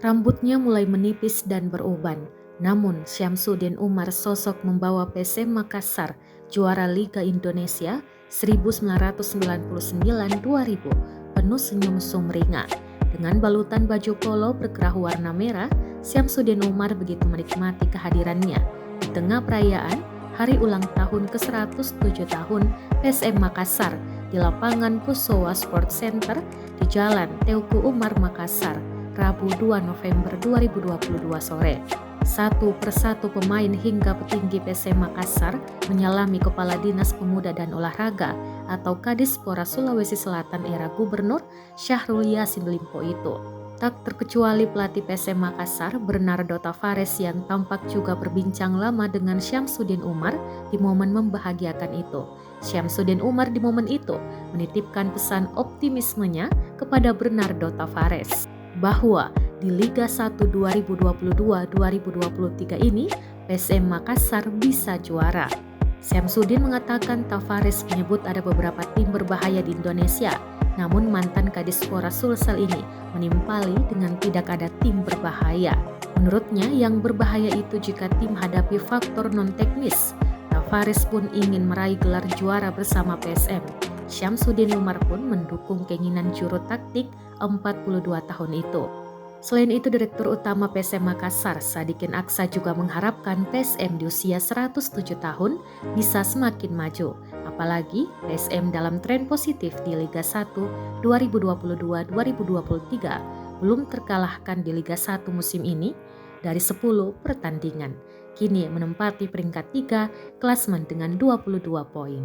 Rambutnya mulai menipis dan beruban. Namun Syamsuddin Umar, sosok membawa PSM Makassar juara Liga Indonesia 1999-2000, penuh senyum sumringah. Dengan balutan baju polo berkerah warna merah, Syamsuddin Umar begitu menikmati kehadirannya di tengah perayaan hari ulang tahun ke-107 tahun PSM Makassar di lapangan Pusowa Sport Center di Jalan Teuku Umar Makassar, Rabu 2 November 2022 sore. Satu persatu pemain hingga petinggi PSM Makassar menyalami Kepala Dinas Pemuda dan Olahraga atau Kadispora Sulawesi Selatan era Gubernur Syahrul Yassin Limpo itu. Tak terkecuali pelatih PSM Makassar, Bernardo Tavares, yang tampak juga berbincang lama dengan Syamsuddin Umar di momen membahagiakan itu. Syamsuddin Umar di momen itu menitipkan pesan optimismenya kepada Bernardo Tavares bahwa di Liga 1 2022-2023 ini PSM Makassar bisa juara. Syamsuddin mengatakan Tavares menyebut ada beberapa tim berbahaya di Indonesia, namun mantan Kadispora Sulsel ini menimpali dengan tidak ada tim berbahaya. Menurutnya yang berbahaya itu jika tim hadapi faktor non-teknis. Tavares pun ingin meraih gelar juara bersama PSM. Syamsuddin Umar pun mendukung keinginan juru taktik 42 tahun itu. Selain itu, Direktur Utama PSM Makassar, Sadikin Aksa, juga mengharapkan PSM di usia 107 tahun bisa semakin maju. Apalagi PSM dalam tren positif di Liga 1 2022-2023 belum terkalahkan di Liga 1 musim ini dari 10 pertandingan. Kini menempati peringkat 3 klasemen dengan 22 poin.